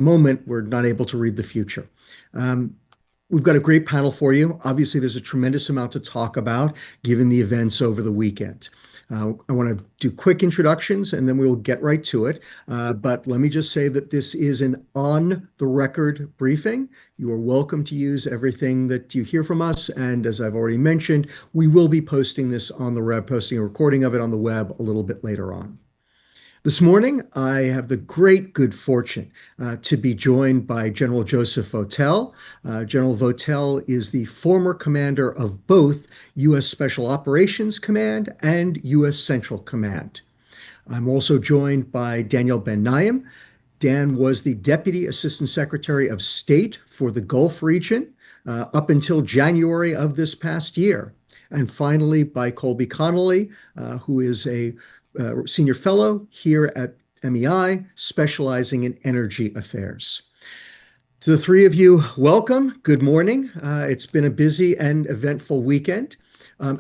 moment, we're not able to read the future. Um, we've got a great panel for you. Obviously, there's a tremendous amount to talk about given the events over the weekend. I want to do quick introductions and then we will get right to it. But let me just say that this is an on the record briefing. You are welcome to use everything that you hear from us. And as I've already mentioned, we will be posting this on the web, posting a recording of it on the web a little bit later on. This morning, I have the great good fortune to be joined by General Joseph Votel. General Votel is the former commander of both U.S. Special Operations Command and U.S. Central Command. I'm also joined by Daniel Ben-Nayem. Dan was the Deputy Assistant Secretary of State for the Gulf region up until January of this past year. And finally, by Colby Connolly, who is a senior fellow here at MEI, specializing in energy affairs. To the three of you, welcome. Good morning. It's been a busy and eventful weekend.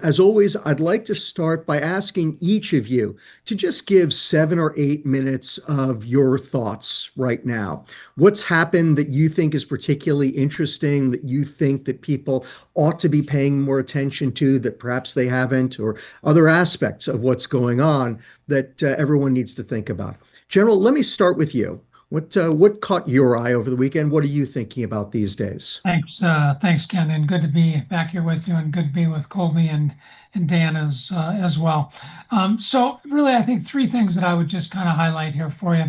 As always, I'd like to start by asking each of you to just give 7 or 8 minutes of your thoughts right now. What's happened that you think is particularly interesting, that you think that people ought to be paying more attention to, that perhaps they haven't, or other aspects of what's going on that everyone needs to think about. General, let me start with you. What caught your eye over the weekend? What are you thinking about these days? Thanks, Ken, and good to be back here with you, and good to be with Colby and Dan as well. So really, I think 3 things that I would just kind of highlight here for you.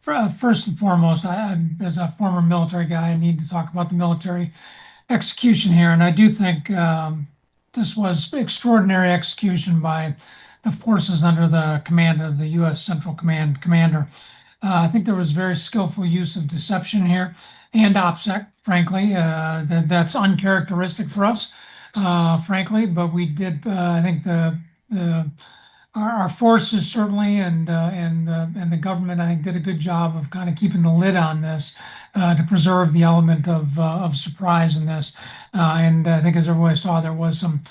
First and foremost, as a former military guy, I need to talk about the military execution here, and I do think this was extraordinary execution by the forces under the command of the U.S. Central Command commander. I think there was very skillful use of deception here and OPSEC, frankly. That's uncharacteristic for us, frankly, but we did, I think our forces certainly and the government, I think, did a good job of kind of keeping the lid on this to preserve the element of surprise in this. And I think as everybody saw, there was some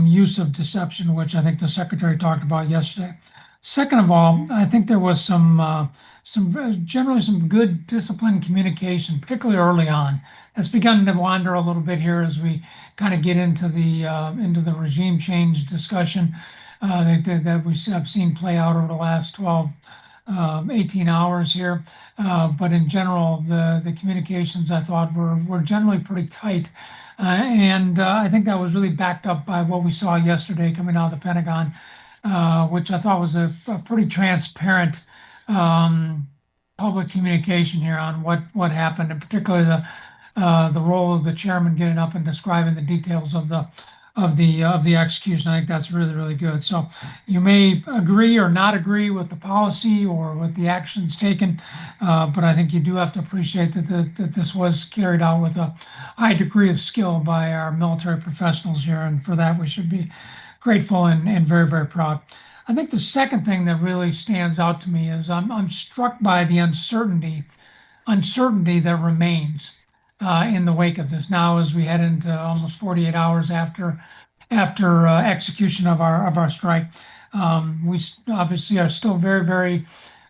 use of deception, which I think the secretary talked about yesterday. Second of all, I think there was generally some good disciplined communication, particularly early on. It's begun to wander a little bit here as we kind of get into the regime change discussion that we have seen play out over the last 12, 18 hours here. But in general, the communications I thought were generally pretty tight. And I think that was really backed up by what we saw yesterday coming out of the Pentagon, which I thought was a pretty transparent public communication here on what happened, and particularly the role of the chairman getting up and describing the details of the execution. I think that's really, really good. So you may agree or not agree with the policy or with the actions taken, but I think you do have to appreciate that this was carried out with a high degree of skill by our military professionals here, and for that we should be grateful and very, very proud. I think the second thing that really stands out to me is I'm struck by the uncertainty that remains in the wake of this now as we head into almost 48 hours after execution of our strike. We obviously are still very, very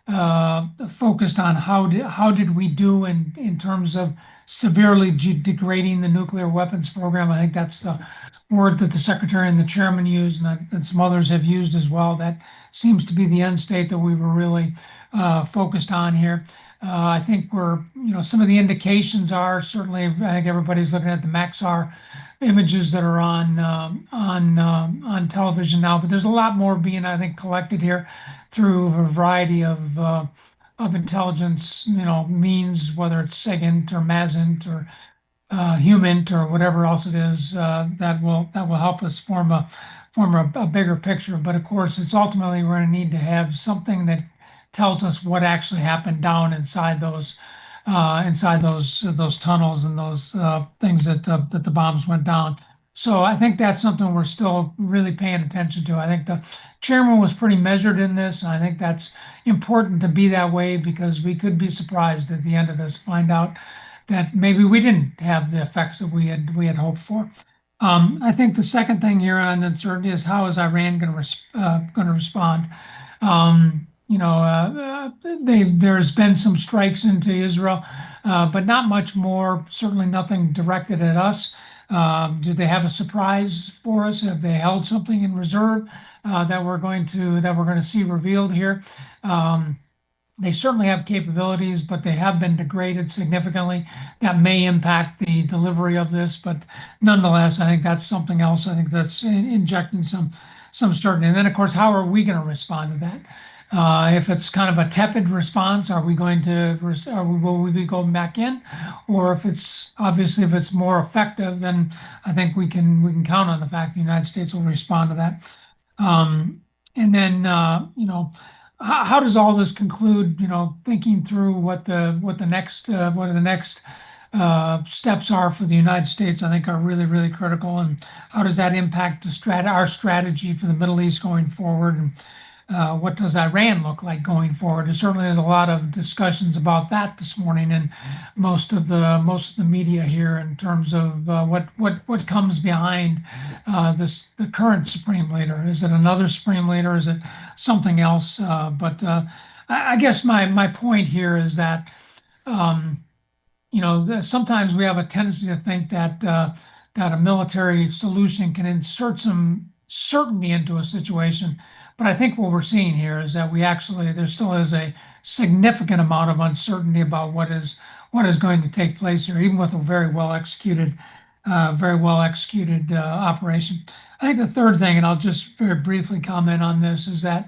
focused on how did we do in terms of severely degrading the nuclear weapons program. I think that's the word that the secretary and the chairman used, and some others have used as well. That seems to be the end state that we were really focused on here. I think some of the indications are certainly, I think everybody's looking at the Maxar images that are on television now, but there's a lot more being, I think, collected here through a variety of intelligence, means, whether it's SIGINT or MASINT or HUMINT or whatever else it is, that will help us form a bigger picture. But of course, it's ultimately we're going to need to have something that tells us what actually happened down inside those tunnels and those things that the bombs went down. So I think that's something we're still really paying attention to. I think the chairman was pretty measured in this, and I think that's important to be that way, because we could be surprised at the end of this, find out that maybe we didn't have the effects that we had hoped for. I think the second thing here on uncertainty is how is Iran going to respond? there's been some strikes into Israel, but not much more. Certainly nothing directed at us. Do they have a surprise for us? Have they held something in reserve that we're going to see revealed here? Um, they certainly have capabilities, but they have been degraded significantly. That may impact the delivery of this, but nonetheless, I think that's something else. I think that's injecting some certainty. And then, of course, how are we going to respond to that? If it's kind of a tepid response, are we going to, will we be going back in? Or if it's obviously if it's more effective, then I think we can count on the fact the United States will respond to that. Um, and then, how does all this conclude? Thinking through what are the next steps are for the United States, I think are really, really critical. And how does that impact our strategy for the Middle East going forward? And what does Iran look like going forward? And certainly, there's a lot of discussions about that this morning, and most of the media here in terms of what comes behind the current supreme leader. Is it another supreme leader? Is it something else? But I guess my point here is that um, sometimes we have a tendency to think that a military solution can insert some certainty into a situation. But I think what we're seeing here is that there still is a significant amount of uncertainty about what is going to take place here, even with a very well executed operation. I think the third thing, and I'll just very briefly comment on this, is that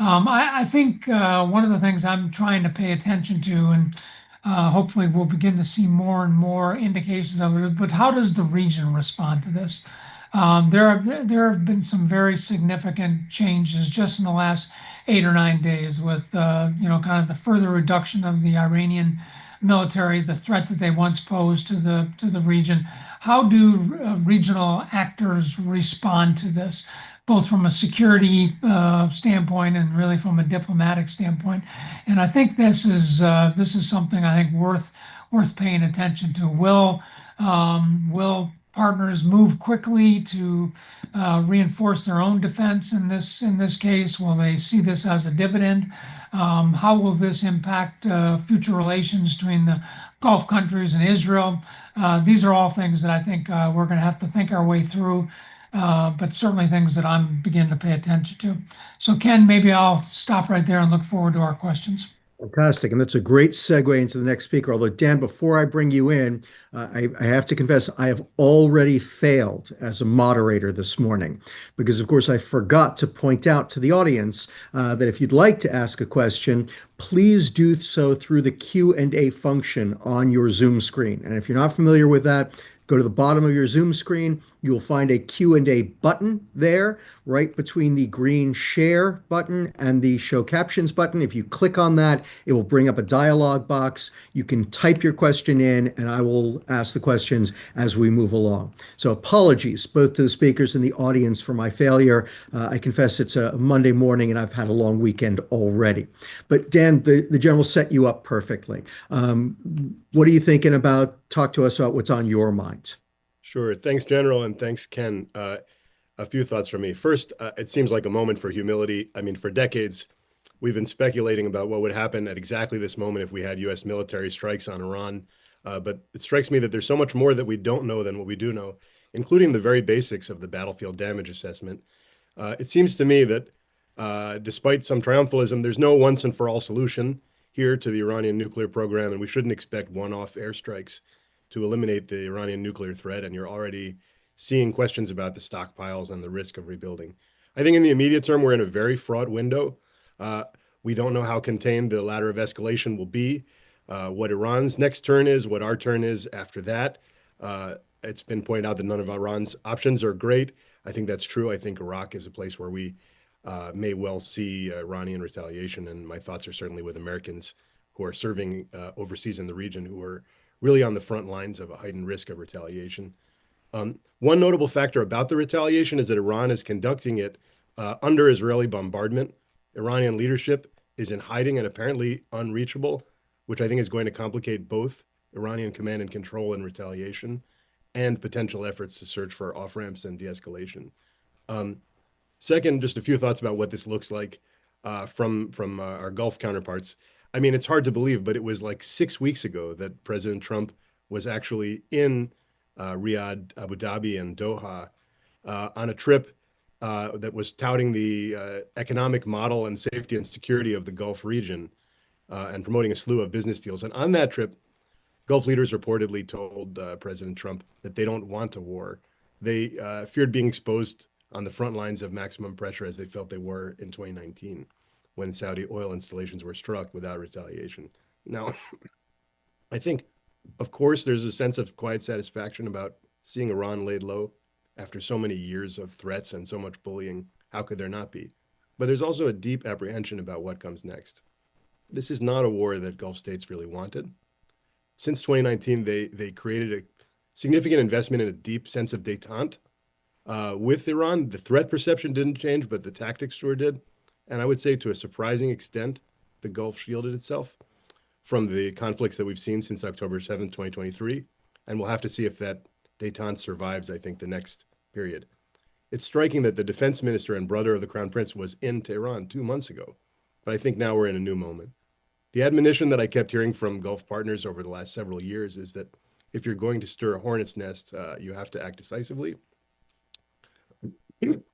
I think one of the things I'm trying to pay attention to, and hopefully we'll begin to see more and more indications of it, but how does the region respond to this? There have been some very significant changes just in the last 8 or 9 days with kind of the further reduction of the Iranian military, the threat that they once posed to the region. How do regional actors respond to this, both from a security standpoint and really from a diplomatic standpoint? And I think this is something I think worth paying attention to. Will partners move quickly to reinforce their own defense in this case? Will they see this as a dividend? How will this impact future relations between the Gulf countries and Israel? These are all things that I think we're going to have to think our way through, but certainly things that I'm beginning to pay attention to. So, Ken, maybe I'll stop right there and look forward to our questions. Fantastic. And that's a great segue into the next speaker. Although, Dan, before I bring you in, I have to confess, I have already failed as a moderator this morning because, of course, I forgot to point out to the audience that if you'd like to ask a question, please do so through the Q&A function on your Zoom screen. And if you're not familiar with that, go to the bottom of your Zoom screen. You'll find a Q&A button there, right between the green share button and the show captions button. If you click on that, it will bring up a dialog box. You can type your question in, and I will ask the questions as we move along. So apologies both to the speakers and the audience for my failure. I confess it's a Monday morning, and I've had a long weekend already. But Dan, the general set you up perfectly. What are you thinking about? Talk to us about what's on your mind. Sure. Thanks, General, and thanks, Ken. A few thoughts from me. First, it seems like a moment for humility. I mean, for decades, we've been speculating about what would happen at exactly this moment if we had U.S. military strikes on Iran. But it strikes me that there's so much more that we don't know than what we do know, including the very basics of the battlefield damage assessment. It seems to me that despite some triumphalism, there's no once and for all solution here to the Iranian nuclear program, and we shouldn't expect one-off airstrikes to eliminate the Iranian nuclear threat. And you're already seeing questions about the stockpiles and the risk of rebuilding. I think in the immediate term, we're in a very fraught window. We don't know how contained the ladder of escalation will be, what Iran's next turn is, what our turn is after that. It's been pointed out that none of Iran's options are great. I think that's true. I think Iraq is a place where we may well see Iranian retaliation. And my thoughts are certainly with Americans who are serving overseas in the region, who are really on the front lines of a heightened risk of retaliation. One notable factor about the retaliation is that Iran is conducting it under Israeli bombardment. Iranian leadership is in hiding and apparently unreachable, which I think is going to complicate both Iranian command and control and retaliation and potential efforts to search for off ramps and de escalation. Second, just a few thoughts about what this looks like. from our Gulf counterparts. I mean, it's hard to believe, but it was like 6 weeks ago that President Trump was actually in Riyadh, Abu Dhabi, and Doha on a trip that was touting the economic model and safety and security of the Gulf region and promoting a slew of business deals. And on that trip, Gulf leaders reportedly told President Trump that they don't want a war. They feared being exposed on the front lines of maximum pressure as they felt they were in 2019 when Saudi oil installations were struck without retaliation. Now, I think, of course, there's a sense of quiet satisfaction about seeing Iran laid low after so many years of threats and so much bullying. How could there not be? But there's also a deep apprehension about what comes next. This is not a war that Gulf states really wanted. Since 2019, they created a significant investment in a deep sense of détente with Iran. The threat perception didn't change, but the tactics sure did. And I would say to a surprising extent, the Gulf shielded itself from the conflicts that we've seen since October 7th, 2023. And we'll have to see if that détente survives, I think, the next period. It's striking that the defense minister and brother of the crown prince was in Tehran 2 months ago. But I think now we're in a new moment. The admonition that I kept hearing from Gulf partners over the last several years is that if you're going to stir a hornet's nest, you have to act decisively.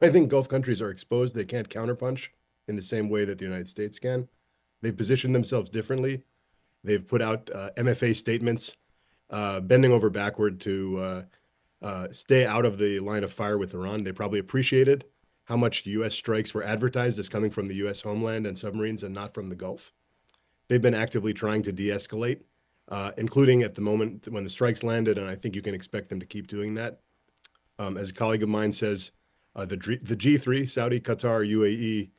I think Gulf countries are exposed. They can't counterpunch in the same way that the United States can. They've positioned themselves differently. They've put out MFA statements, bending over backward to stay out of the line of fire with Iran. They probably appreciated how much U.S. strikes were advertised as coming from the U.S. homeland and submarines and not from the Gulf. They've been actively trying to de-escalate, including at the moment when the strikes landed, and I think you can expect them to keep doing that. As a colleague of mine says, the G3, Saudi, Qatar, UAE,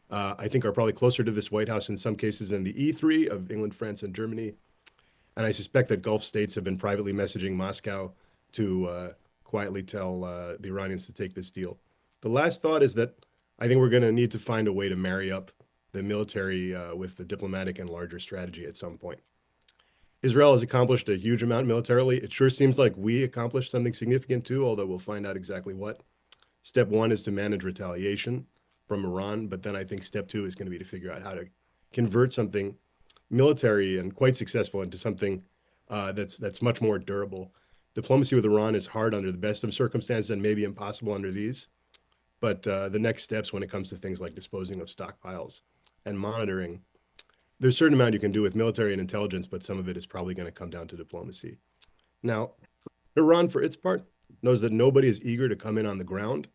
I think are probably closer to this White House in some cases than the E3 of England, France, and Germany. And I suspect that Gulf states have been privately messaging Moscow to quietly tell the Iranians to take this deal. The last thought is that I think we're going to need to find a way to marry up the military with the diplomatic and larger strategy at some point. Israel has accomplished a huge amount militarily. It sure seems like we accomplished something significant too, although we'll find out exactly what. Step one is to manage retaliation from Iran, but then I think step two is going to be to figure out how to convert something military and quite successful into something that's much more durable. Diplomacy with Iran is hard under the best of circumstances and maybe impossible under these. But the next steps when it comes to things like disposing of stockpiles and monitoring, there's a certain amount you can do with military and intelligence, but some of it is probably going to come down to diplomacy. Now, Iran, for its part, knows that nobody is eager to come in on the ground,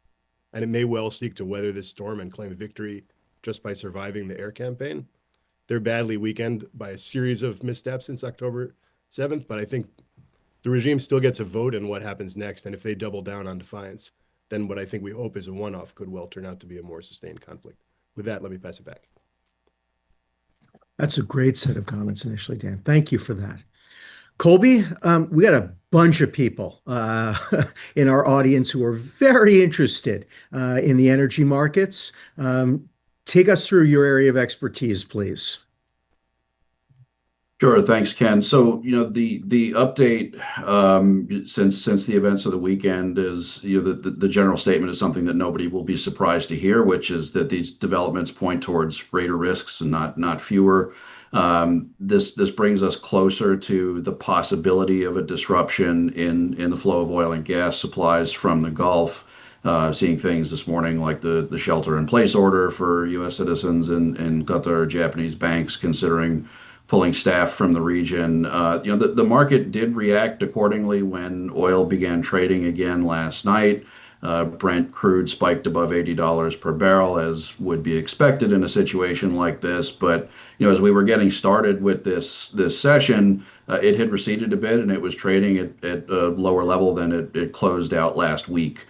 and it may well seek to weather this storm and claim victory just by surviving the air campaign. They're badly weakened by a series of missteps since October 7th, but I think the regime still gets a vote in what happens next, and if they double down on defiance, then what I think we hope is a one-off could well turn out to be a more sustained conflict. With that, let me pass it back. That's a great set of comments initially, Dan. Thank you for that. Colby, we got a bunch of people in our audience who are very interested in the energy markets. Take us through your area of expertise, please. Sure. Thanks, Ken. So, the update since the events of the weekend is, the general statement is something that nobody will be surprised to hear, which is that these developments point towards greater risks and not fewer. This brings us closer to the possibility of a disruption in the flow of oil and gas supplies from the Gulf. Seeing things this morning like the shelter-in-place order for U.S. citizens in Qatar, Japanese banks considering pulling staff from the region. The market did react accordingly when oil began trading again last night. Brent crude spiked above $80 per barrel, as would be expected in a situation like this. But as we were getting started with this session, it had receded a bit, and it was trading at a lower level than it closed out last week.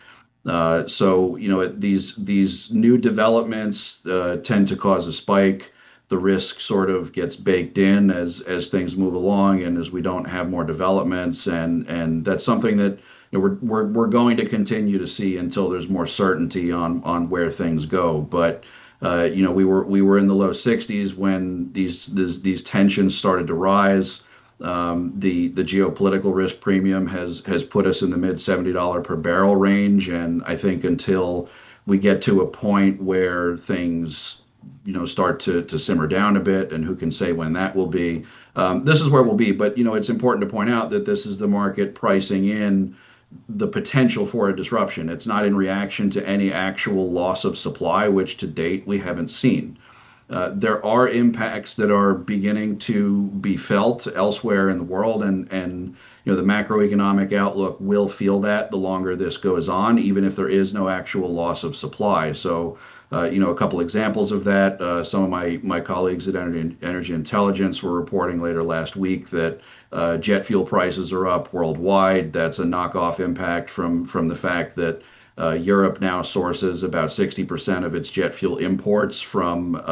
So these new developments tend to cause a spike. The risk sort of gets baked in as things move along and as we don't have more developments, and that's something that we're going to continue to see until there's more certainty on where things go. But we were in the low 60s when these tensions started to rise. The geopolitical risk premium has put us in the mid $70 per barrel range, and I think until we get to a point where things start to simmer down a bit, and who can say when that will be. This is where we'll be, but it's important to point out that this is the market pricing in the potential for a disruption. It's not in reaction to any actual loss of supply, which to date we haven't seen. There are impacts that are beginning to be felt elsewhere in the world, and the macroeconomic outlook will feel that the longer this goes on, even if there is no actual loss of supply. So, a couple examples of that. Some of my colleagues at Energy Intelligence were reporting later last week that jet fuel prices are up worldwide. That's a knockoff impact from the fact that Europe now sources about 60% of its jet fuel imports from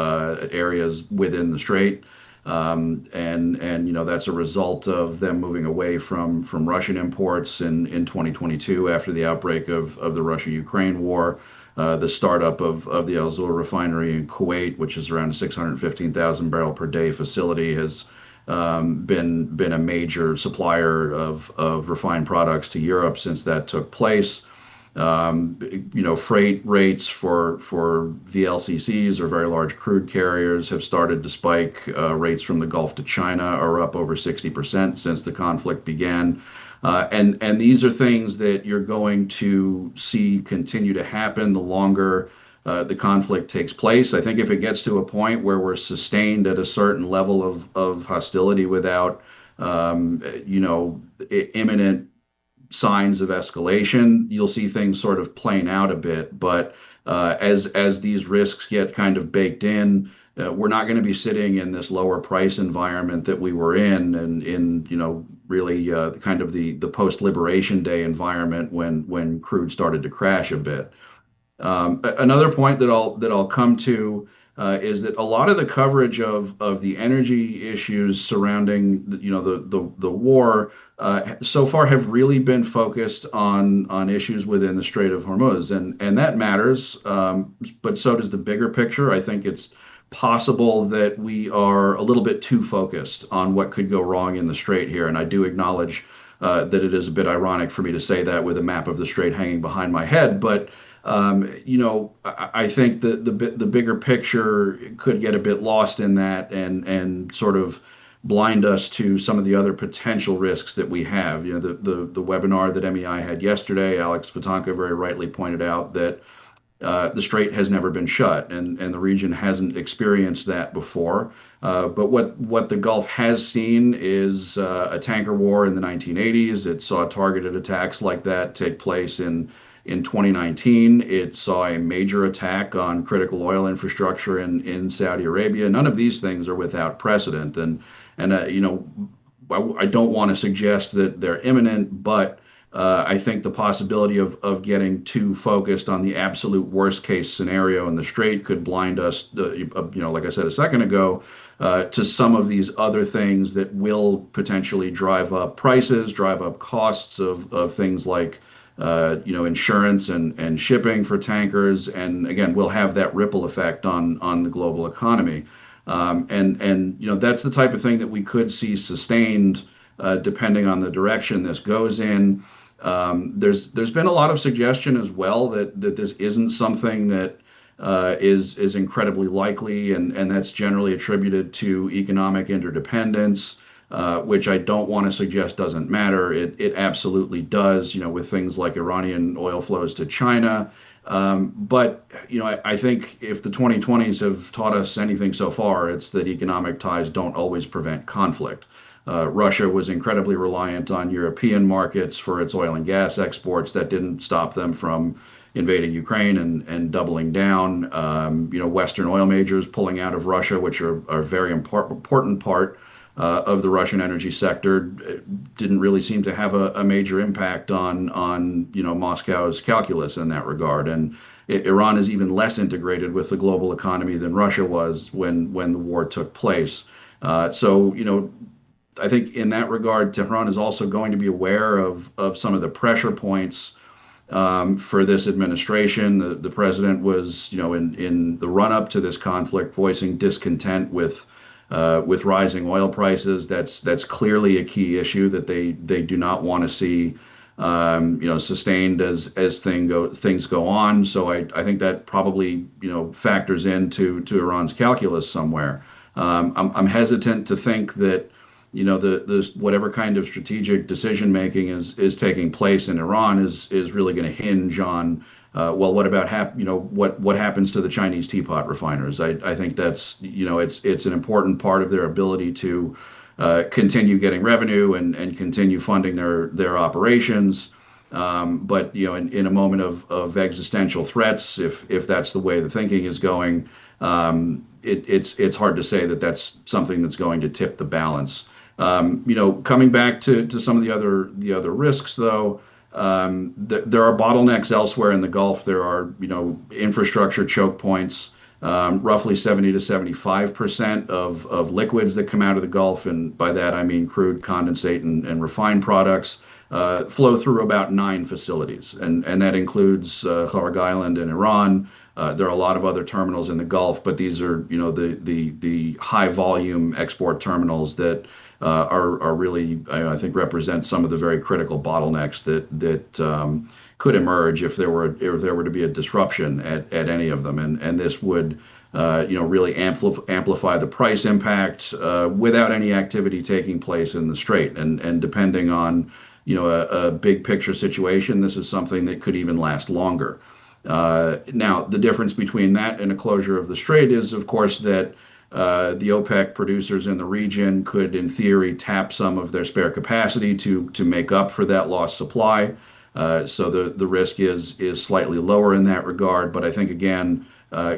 areas within the strait. And that's a result of them moving away from Russian imports in 2022 after the outbreak of the Russia-Ukraine war. The startup of the Al Zour refinery in Kuwait, which is around a 615,000 barrel per day facility, has been a major supplier of refined products to Europe since that took place. Freight rates for VLCCs, or very large crude carriers, have started to spike. Rates from the Gulf to China are up over 60% since the conflict began. And these are things that you're going to see continue to happen the longer the conflict takes place. I think if it gets to a point where we're sustained at a certain level of hostility without, imminent signs of escalation, you'll see things sort of playing out a bit. But as these risks get kind of baked in, we're not going to be sitting in this lower price environment that we were in, and really kind of the post-Liberation Day environment when crude started to crash a bit. Another point that I'll come to is that a lot of the coverage of the energy issues surrounding the war so far have really been focused on issues within the Strait of Hormuz, and that matters. But so does the bigger picture. I think it's possible that we are a little bit too focused on what could go wrong in the Strait here, and I do acknowledge that it is a bit ironic for me to say that with a map of the Strait hanging behind my head, but I think the bigger picture could get a bit lost in that, and sort of blind us to some of the other potential risks that we have. The webinar that MEI had yesterday, Alex Vatanka very rightly pointed out that the strait has never been shut, and the region hasn't experienced that before. But what the Gulf has seen is a tanker war in the 1980s. It saw targeted attacks like that take place in 2019. It saw a major attack on critical oil infrastructure in Saudi Arabia. None of these things are without precedent, and I don't want to suggest that they're imminent, but I think the possibility of getting too focused on the absolute worst case scenario in the strait could blind us, like I said a second ago, to some of these other things that will potentially drive up prices, drive up costs of things like insurance and shipping for tankers, and again, we'll have that ripple effect on the global economy. And that's the type of thing that we could see sustained depending on the direction this goes in. There's been a lot of suggestion as well that this isn't something that is incredibly likely, and that's generally attributed to economic interdependence, which I don't want to suggest doesn't matter. It absolutely does, with things like Iranian oil flows to China. But I think if the 2020s have taught us anything so far, it's that economic ties don't always prevent conflict. Russia was incredibly reliant on European markets for its oil and gas exports. That didn't stop them from invading Ukraine and doubling down. Western oil majors pulling out of Russia, which are a very important part of the Russian energy sector, didn't really seem to have a major impact on Moscow's calculus in that regard. And Iran is even less integrated with the global economy than Russia was when the war took place. So I think in that regard, Tehran is also going to be aware of some of the pressure points for this administration. The president was, in the run-up to this conflict, voicing discontent with rising oil prices. That's clearly a key issue that they do not want to see sustained as things go on. So I think that probably factors into Iran's calculus somewhere. I'm hesitant to think that the whatever kind of strategic decision making is taking place in Iran is really going to hinge on well, what about what happens to the Chinese teapot refiners? I think that's it's an important part of their ability to continue getting revenue and continue funding their operations. But in a moment of existential threats, if that's the way the thinking is going, it's hard to say that that's something that's going to tip the balance. Coming back to some of the other risks, though, there are bottlenecks elsewhere in the Gulf. There are infrastructure choke points. Roughly 70 to 75% of liquids that come out of the Gulf, and by that I mean crude, condensate, and refined products, flow through about 9 facilities, and that includes Kharg Island in Iran. There are a lot of other terminals in the Gulf, but these are the high volume export terminals that are really, I think, represent some of the very critical bottlenecks that could emerge if there were to be a disruption at any of them, and this would really amplify the price impact without any activity taking place in the strait, and depending on a big picture situation, this is something that could even last longer. Now, the difference between that and a closure of the strait is, of course, that the OPEC producers in the region could, in theory, tap some of their spare capacity to make up for that lost supply. So the risk is slightly lower in that regard. But I think, again,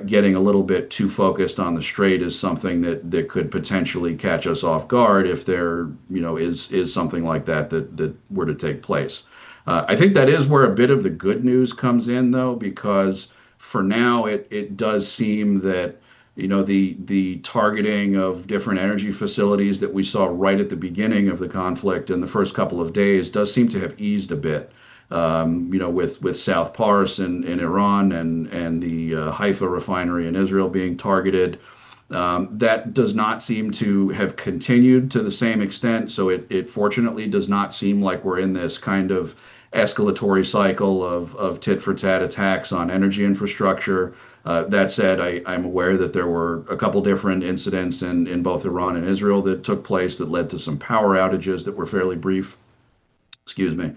getting a little bit too focused on the strait is something that could potentially catch us off guard if there is something like that were to take place. I think that is where a bit of the good news comes in, though, because for now it does seem that the targeting of different energy facilities that we saw right at the beginning of the conflict in the first couple of days does seem to have eased a bit. With South Pars in Iran and the Haifa refinery in Israel being targeted. That does not seem to have continued to the same extent. So it fortunately does not seem like we're in this kind of escalatory cycle of tit for tat attacks on energy infrastructure. That said, I'm aware that there were a couple different incidents in both Iran and Israel that took place that led to some power outages that were fairly brief. Excuse me.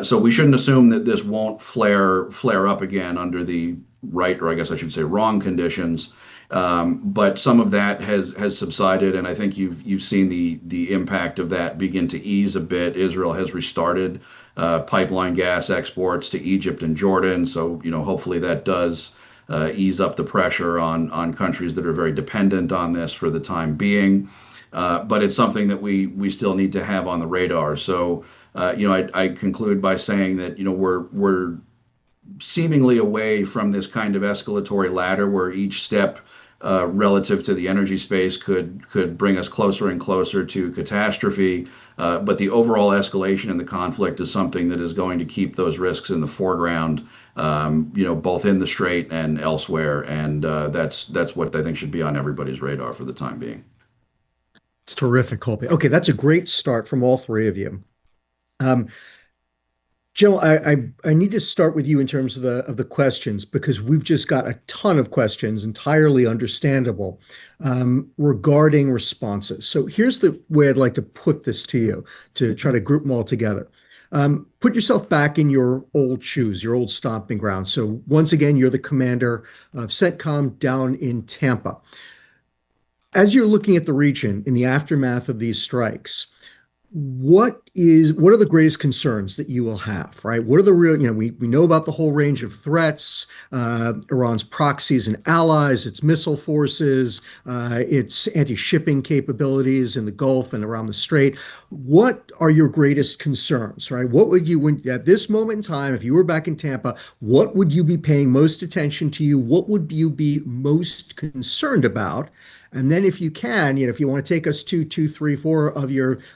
So we shouldn't assume that this won't flare up again under the right, or I guess I should say wrong conditions. But some of that has subsided, and I think you've seen the impact of that begin to ease a bit. Israel has restarted pipeline gas exports to Egypt and Jordan, so hopefully that does ease up the pressure on countries that are very dependent on this for the time being. But it's something that we still need to have on the radar. So I conclude by saying that we're seemingly away from this kind of escalatory ladder where each step relative to the energy space could bring us closer and closer to catastrophe. But the overall escalation in the conflict is something that is going to keep those risks in the foreground, both in the Strait and elsewhere. And that's what I think should be on everybody's radar for the time being. It's terrific, Colby. Okay, that's a great start from all three of you. Jill, I need to start with you in terms of the questions, because we've just got a ton of questions, entirely understandable, regarding responses. So here's the way I'd like to put this to you to try to group them all together. Put yourself back in your old shoes, your old stomping ground. So once again, you're the commander of CENTCOM down in Tampa. As you're looking at the region in the aftermath of these strikes, what are the greatest concerns that you will have, right? What are the real, we know about the whole range of threats, Iran's proxies and allies, its missile forces, its anti-shipping capabilities in the Gulf and around the Strait. What are your greatest concerns, right? What would you, at this moment in time, if you were back in Tampa, what would you be paying most attention to? What would you be most concerned about? And then if you can, if you want to take us to 2, 3, 4 of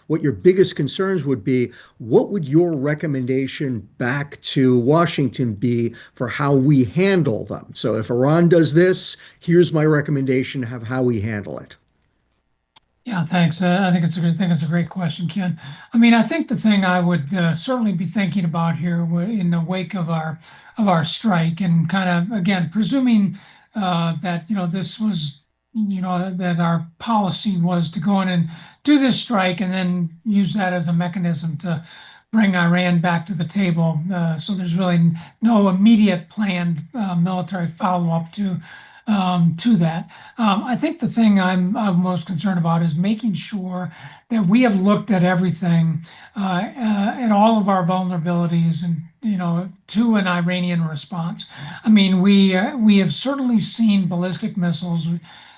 what your biggest concerns would be, what would your recommendation back to Washington be for how we handle them? So if Iran does this, here's my recommendation of how we handle it. Yeah, thanks. I think it's a great question, Ken. I mean, I think the thing I would certainly be thinking about here in the wake of our strike, and kind of again presuming that this was that our policy was to go in and do this strike and then use that as a mechanism to bring Iran back to the table. So there's really no immediate planned military follow-up to that. I think the thing I'm most concerned about is making sure that we have looked at everything, at all of our vulnerabilities, and to an Iranian response. I mean, we have certainly seen ballistic missiles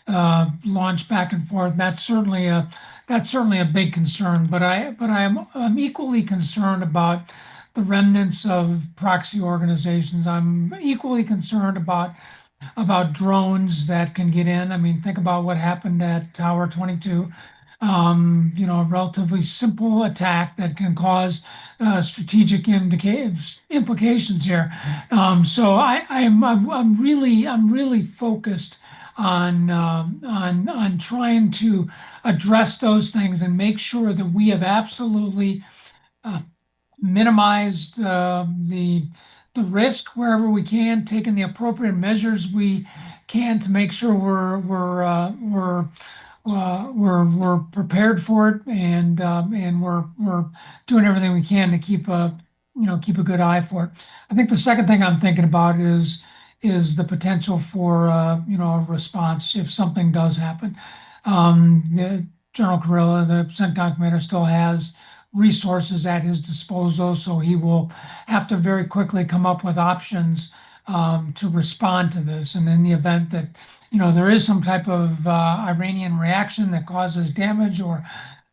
launch back and forth. That's certainly a big concern. I'm equally concerned about the remnants of proxy organizations. I'm equally concerned about drones that can get in. I mean, think about what happened at Tower 22. A relatively simple attack that can cause strategic implications here. I'm really focused on trying to address those things and make sure that we have absolutely uh, minimized the risk wherever we can, taking the appropriate measures we can to make sure we're prepared for it, and we're doing everything we can to keep a good eye for it. I think the second thing I'm thinking about is the potential for a response if something does happen. General Kurilla, the CENTCOM commander, still has resources at his disposal, so he will have to very quickly come up with options to respond to this. And in the event that there is some type of Iranian reaction that causes damage or,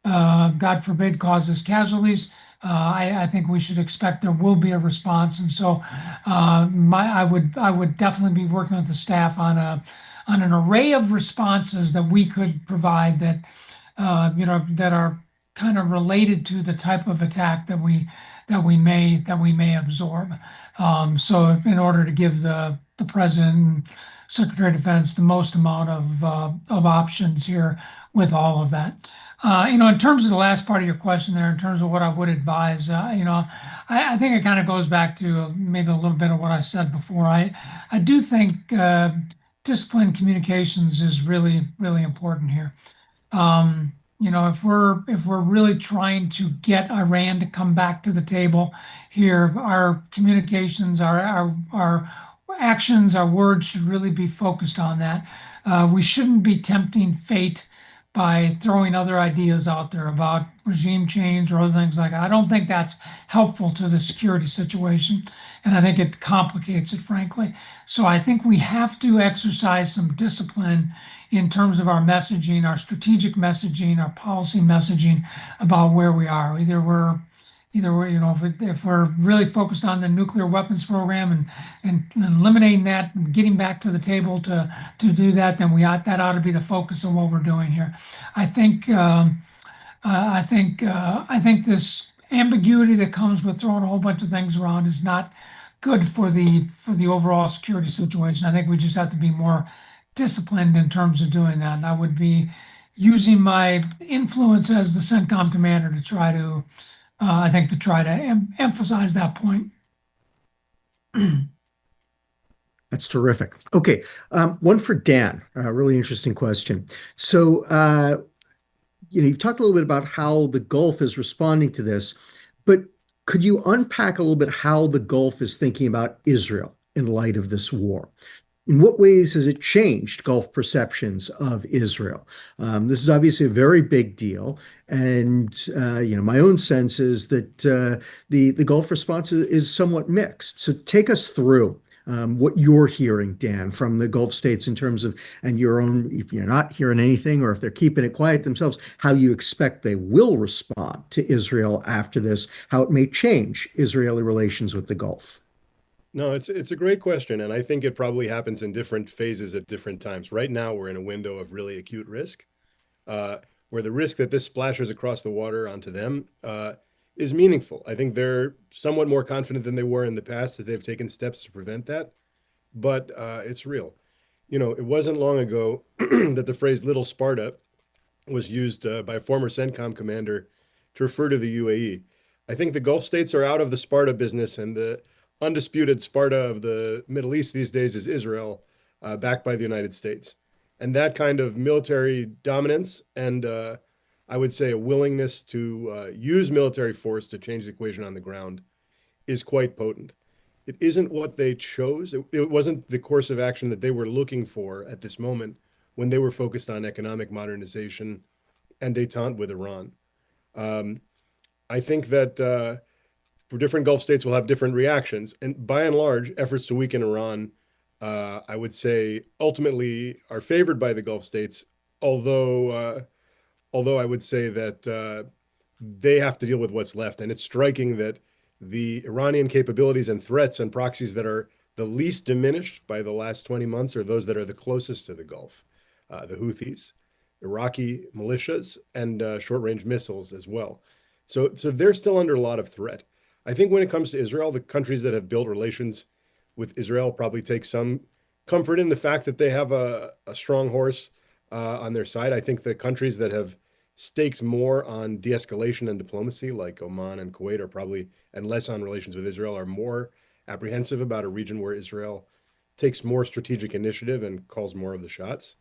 God forbid, causes casualties, I think we should expect there will be a response. And so, I would definitely be working with the staff on an array of responses that we could provide that are kind of related to the type of attack that we may absorb. So in order to give the president and Secretary of Defense the most amount of options here with all of that. In terms of the last part of your question there, in terms of what I would advise, I think it kind of goes back to maybe a little bit of what I said before. I do think disciplined communications is really, really important here. If we're really trying to get Iran to come back to the table here, our communications, our actions, our words should really be focused on that. We shouldn't be tempting fate by throwing other ideas out there about regime change or other things like that. I don't think that's helpful to the security situation, and I think it complicates it, frankly. So I think we have to exercise some discipline in terms of our messaging, our strategic messaging, our policy messaging about where we are. If we're really focused on the nuclear weapons program and eliminating that and getting back to the table to do that, then that ought to be the focus of what we're doing here. I think I think this ambiguity that comes with throwing a whole bunch of things around is not good for the overall security situation. I think we just have to be more disciplined in terms of doing that. And I would be using my influence as the CENTCOM commander to try to, emphasize that point. That's terrific. Okay, one for Dan. Really interesting question. So, you've talked a little bit about how the Gulf is responding to this, but could you unpack a little bit how the Gulf is thinking about Israel in light of this war? In what ways has it changed Gulf perceptions of Israel? This is obviously a very big deal, and my own sense is that the Gulf response is somewhat mixed. So take us through what you're hearing, Dan, from the Gulf states in terms of, and your own, if you're not hearing anything or if they're keeping it quiet themselves, how you expect they will respond to Israel after this, how it may change Israeli relations with the Gulf. No, it's a great question, and I think it probably happens in different phases at different times. Right now, we're in a window of really acute risk, where the risk that this splashes across the water onto them is meaningful. I think they're somewhat more confident than they were in the past that they've taken steps to prevent that, but it's real. It wasn't long ago that the phrase "Little Sparta" was used by a former CENTCOM commander to refer to the UAE. I think the Gulf states are out of the Sparta business, and the undisputed Sparta of the Middle East these days is Israel, backed by the United States. And that kind of military dominance and I would say a willingness to use military force to change the equation on the ground is quite potent. It isn't what they chose. It wasn't the course of action that they were looking for at this moment when they were focused on economic modernization and détente with Iran. Um, I think that for different Gulf states will have different reactions. And by and large, efforts to weaken Iran, I would say, ultimately are favored by the Gulf states, although although I would say that they have to deal with what's left. And it's striking that the Iranian capabilities and threats and proxies that are the least diminished by the last 20 months are those that are the closest to the Gulf, the Houthis, Iraqi militias, and short-range missiles as well. So they're still under a lot of threat. I think when it comes to Israel, the countries that have built relations with Israel probably take some comfort in the fact that they have a strong horse on their side. I think the countries that have staked more on de-escalation and diplomacy, like Oman and Kuwait, are probably, and less on relations with Israel, are more apprehensive about a region where Israel takes more strategic initiative and calls more of the shots.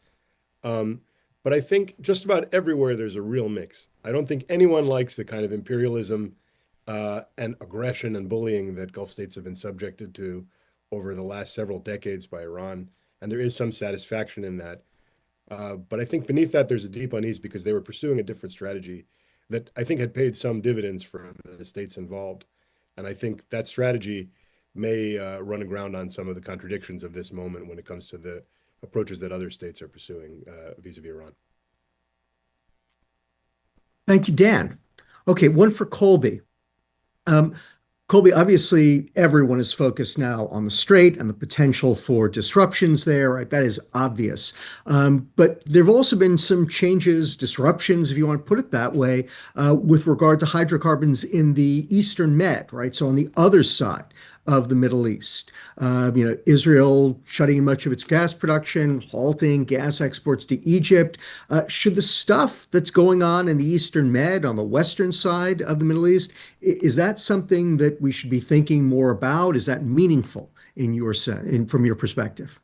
Um, but I think just about everywhere there's a real mix. I don't think anyone likes the kind of imperialism and aggression and bullying that Gulf states have been subjected to over the last several decades by Iran. And there is some satisfaction in that. But I think beneath that, there's a deep unease because they were pursuing a different strategy that I think had paid some dividends for the states involved. And I think that strategy may run aground on some of the contradictions of this moment when it comes to the approaches that other states are pursuing vis-a-vis Iran. Thank you, Dan. Okay, one for Colby. Um, Colby, obviously, everyone is focused now on the Strait and the potential for disruptions there, right? That is obvious. But there have also been some changes, disruptions, if you want to put it that way, with regard to hydrocarbons in the Eastern Med, right? So on the other side of the Middle East, Israel shutting much of its gas production, halting gas exports to Egypt. Should the stuff that's going on in the Eastern Med on the western side of the Middle East, is that something that we should be thinking more about? Is that meaningful in from your perspective?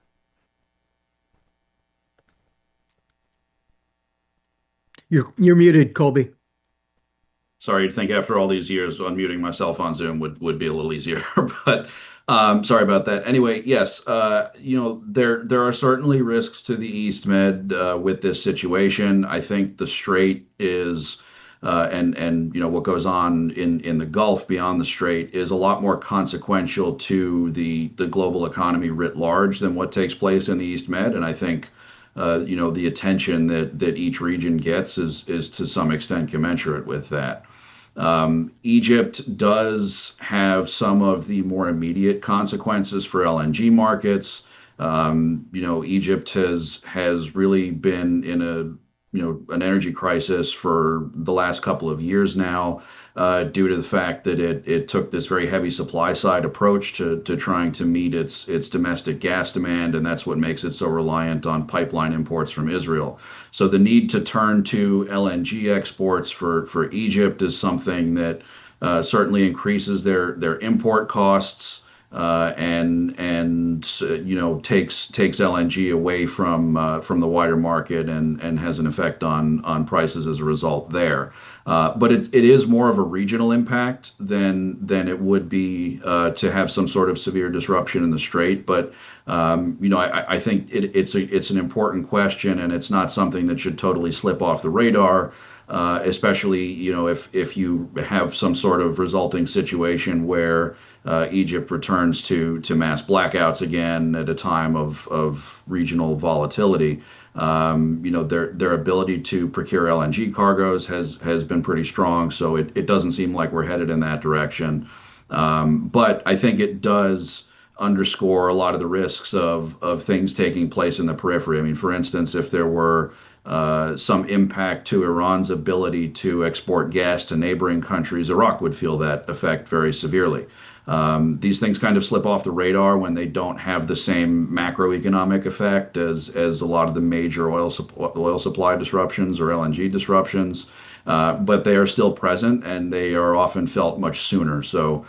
You're muted, Colby. Sorry, you'd think after all these years, unmuting myself on Zoom would be a little easier, but sorry about that. Anyway, yes, there are certainly risks to the East Med with this situation. I think the Strait is and what goes on in the Gulf beyond the Strait is a lot more consequential to the global economy writ large than what takes place in the East Med. And I think the attention that each region gets is to some extent commensurate with that. Egypt does have some of the more immediate consequences for LNG markets. Egypt has really been in an energy crisis for the last couple of years now, due to the fact that it took this very heavy supply side approach to trying to meet its domestic gas demand, and that's what makes it so reliant on pipeline imports from Israel. So the need to turn to LNG exports for Egypt is something that certainly increases their import costs. Takes LNG away from the wider market and has an effect on prices as a result there. But it is more of a regional impact than it would be to have some sort of severe disruption in the Strait. But I think it's an important question, and it's not something that should totally slip off the radar. Especially, if you have some sort of resulting situation where Egypt returns to mass blackouts again at a time of regional volatility. Their ability to procure LNG cargoes has been pretty strong, so it doesn't seem like we're headed in that direction. But I think it does underscore a lot of the risks of things taking place in the periphery. I mean, for instance, if there were some impact to Iran's ability to export gas to neighboring countries, Iraq would feel that effect very severely. These things kind of slip off the radar when they don't have the same macroeconomic effect as a lot of the major oil supply disruptions or LNG disruptions. But they are still present and they are often felt much sooner. So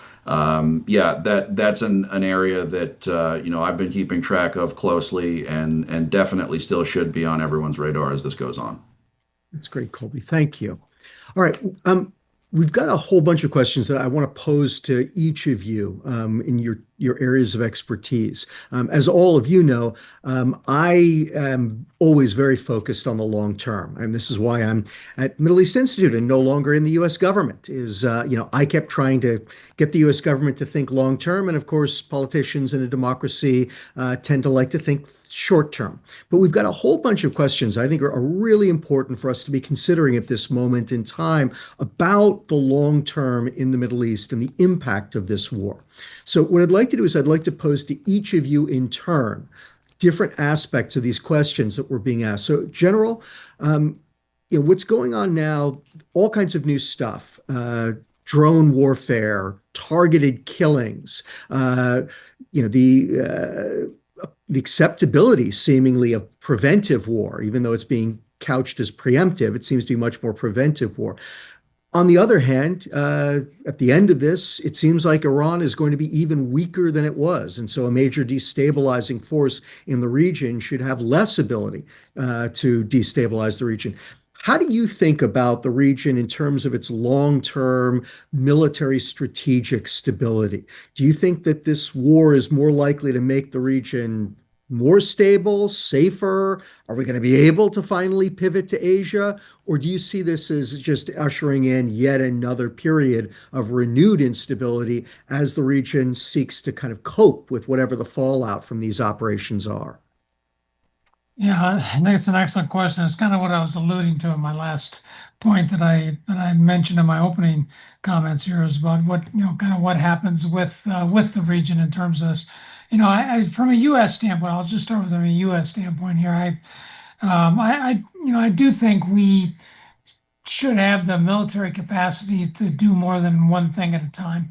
yeah, that's an area that I've been keeping track of closely and definitely still should be on everyone's radar as this goes on. That's great, Colby. Thank you. All right. We've got a whole bunch of questions that I want to pose to each of you in your areas of expertise. As all of you know, I am always very focused on the long term, and this is why I'm at Middle East Institute and no longer in the U.S. government. I kept trying to get the U.S. government to think long term, and of course, politicians in a democracy tend to like to think short term. But we've got a whole bunch of questions I think are really important for us to be considering at this moment in time about the long term in the Middle East and the impact of this war. So what I'd like to do is I'd like to pose to each of you in turn different aspects of these questions that were being asked. So General, what's going on now, all kinds of new stuff, drone warfare, targeted killings, the acceptability seemingly of preventive war, even though it's being couched as preemptive, it seems to be much more preventive war. On the other hand, at the end of this, it seems like Iran is going to be even weaker than it was. And so a major destabilizing force in the region should have less ability to destabilize the region. How do you think about the region in terms of its long-term military strategic stability? Do you think that this war is more likely to make the region more stable, safer? Are we going to be able to finally pivot to Asia? Or do you see this as just ushering in yet another period of renewed instability as the region seeks to kind of cope with whatever the fallout from these operations are? Yeah, I think it's an excellent question. It's kind of what I was alluding to in my last point that I mentioned in my opening comments here is about what kind of what happens with the region in terms of this. From a U.S. standpoint, I'll just start with a U.S. standpoint here. I do think we should have the military capacity to do more than one thing at a time.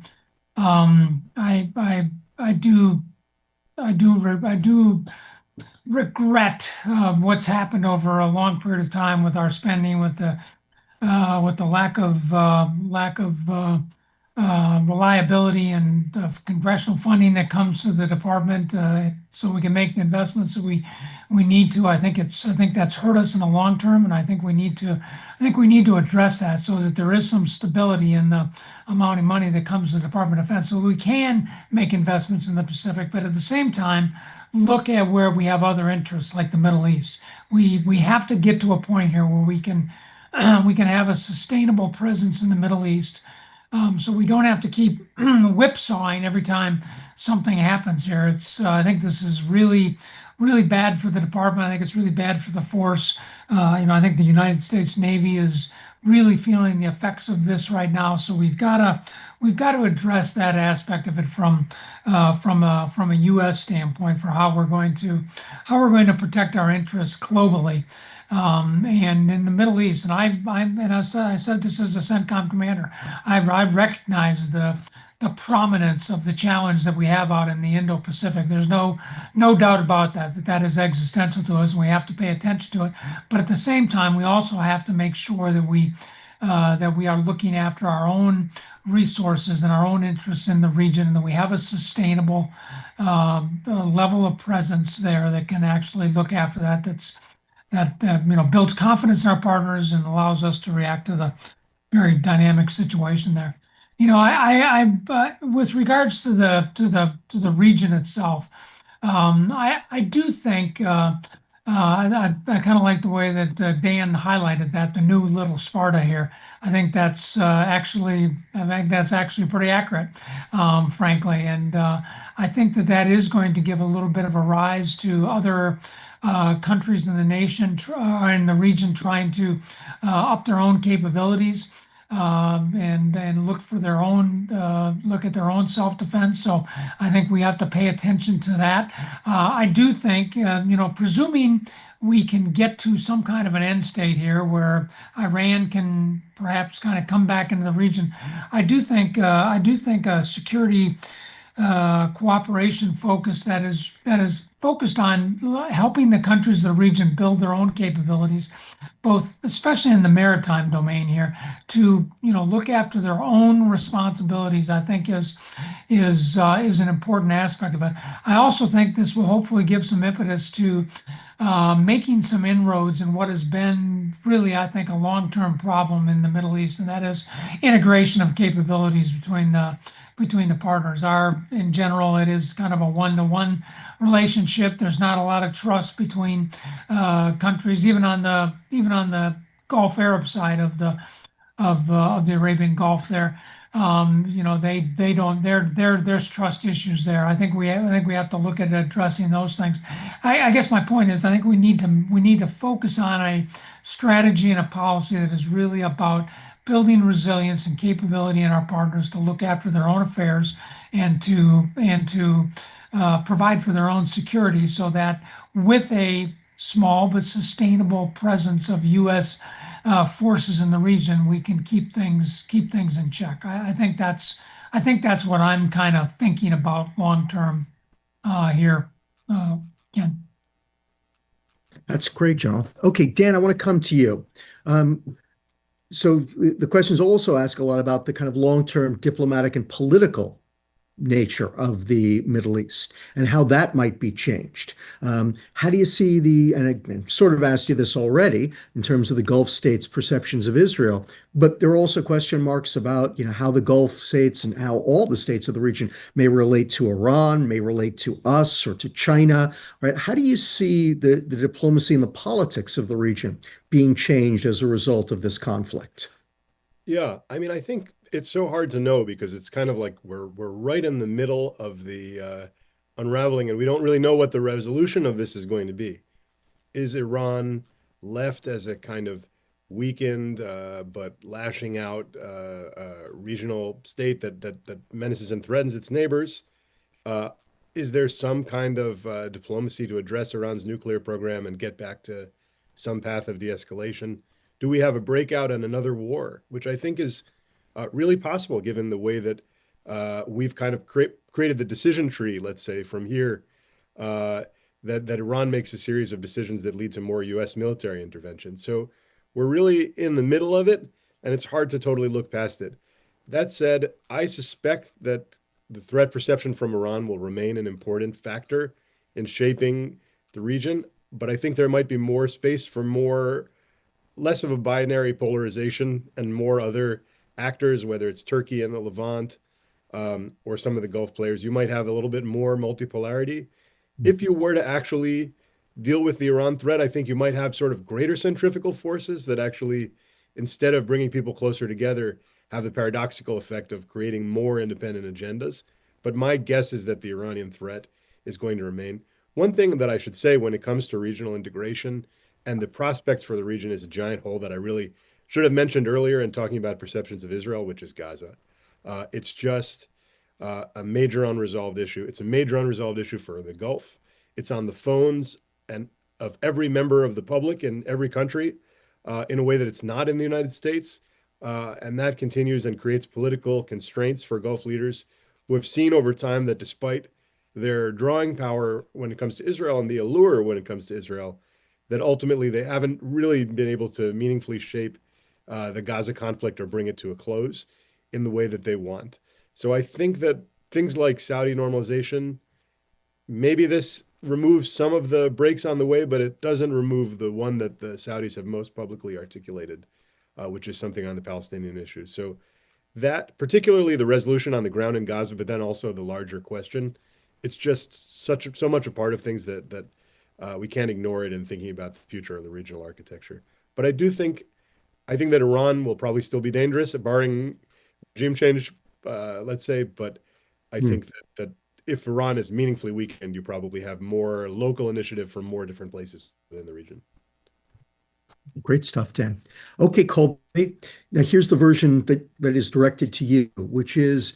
I do regret what's happened over a long period of time with our spending, with the lack of reliability and of congressional funding that comes to the department, so we can make the investments that we need to. I think that's hurt us in the long term, and I think we need to address that so that there is some stability in the amount of money that comes to the Department of Defense, so we can make investments in the Pacific, but at the same time look at where we have other interests like the Middle East. We have to get to a point here where we can have a sustainable presence in the Middle East. So we don't have to keep whipsawing every time something happens here. I think this is really, really bad for the department. I think it's really bad for the force. I think the United States Navy is really feeling the effects of this right now. So we've got to address that aspect of it from a U.S. standpoint for how we're going to protect our interests globally. And in the Middle East, and I said this as a CENTCOM commander, I recognize the prominence of the challenge that we have out in the Indo-Pacific. There's no doubt about that is existential to us, and we have to pay attention to it. But at the same time, we also have to make sure that we are looking after our own resources and our own interests in the region, and that we have a sustainable level of presence there that can actually look after that. That builds confidence in our partners and allows us to react to the very dynamic situation there. With regards to the region itself, I do think I kind of like the way that Dan highlighted that the new little Sparta here. I think that's actually pretty accurate, frankly, and I think that is going to give a little bit of a rise to other countries in the nation in the region trying to up their own capabilities and look at their own self-defense. So I think we have to pay attention to that. I do think, presuming we can get to some kind of an end state here where Iran can perhaps kind of come back into the region. I do think a security cooperation focus that is focused on helping the countries of the region build their own capabilities, both especially in the maritime domain here, to look after their own responsibilities. I think is an important aspect of it. I also think this will hopefully give some impetus to making some inroads in what has been really, I think, a long-term problem in the Middle East, and that is integration of capabilities between the partners. In general, it is kind of a one-to-one relationship. There's not a lot of trust between countries, even on the Gulf Arab side of the Arabian Gulf there. They don't there's trust issues there. I think we have to look at addressing those things. I guess my point is I think we need to focus on a strategy and a policy that is really about building resilience and capability in our partners to look after their own affairs and to provide for their own security, so that with a small but sustainable presence of U.S. Forces in the region, we can keep things in check. I think that's what I'm kind of thinking about long term here, Ken. That's great, John. Okay, Dan, I want to come to you. Um, so the questions also ask a lot about the kind of long-term diplomatic and political nature of the Middle East and how that might be changed. How do you see and I sort of asked you this already in terms of the Gulf states' perceptions of Israel, but there are also question marks about, how the Gulf states and how all the states of the region may relate to Iran, may relate to us or to China, right? How do you see the diplomacy and the politics of the region being changed as a result of this conflict? Yeah, I mean, I think it's so hard to know because it's kind of like we're right in the middle of the unraveling, and we don't really know what the resolution of this is going to be. Is Iran left as a kind of weakened but lashing out regional state that menaces and threatens its neighbors? Uh, is there some kind of diplomacy to address Iran's nuclear program and get back to some path of de-escalation? Do we have a breakout and another war, which I think is really possible given the way that we've kind of created the decision tree, let's say, from here, uh, that Iran makes a series of decisions that lead to more U.S. military intervention. So we're really in the middle of it, and it's hard to totally look past it. That said, I suspect that the threat perception from Iran will remain an important factor in shaping the region, but I think there might be more space for less of a binary polarization and more other actors, whether it's Turkey and the Levant, or some of the Gulf players. You might have a little bit more multipolarity. If you were to actually deal with the Iran threat, I think you might have sort of greater centrifugal forces that actually, instead of bringing people closer together, have the paradoxical effect of creating more independent agendas. But my guess is that the Iranian threat is going to remain. One thing that I should say when it comes to regional integration and the prospects for the region is a giant hole that I really should have mentioned earlier in talking about perceptions of Israel, which is Gaza. It's just a major unresolved issue. It's a major unresolved issue for the Gulf. It's on the phones and of every member of the public in every country in a way that it's not in the United States. And that continues and creates political constraints for Gulf leaders who have seen over time that despite their drawing power when it comes to Israel and the allure when it comes to Israel, that ultimately they haven't really been able to meaningfully shape the Gaza conflict or bring it to a close in the way that they want. So I think that things like Saudi normalization, maybe this removes some of the brakes on the way, but it doesn't remove the one that the Saudis have most publicly articulated, which is something on the Palestinian issue. So that, particularly the resolution on the ground in Gaza, but then also the larger question, it's just so much a part of things that we can't ignore it in thinking about the future of the regional architecture. But I think that Iran will probably still be dangerous, barring regime change, let's say. But I Hmm. think that if Iran is meaningfully weakened, you probably have more local initiative from more different places within the region. Great stuff, Dan. Okay, Colby. Now here's the version that is directed to you, which is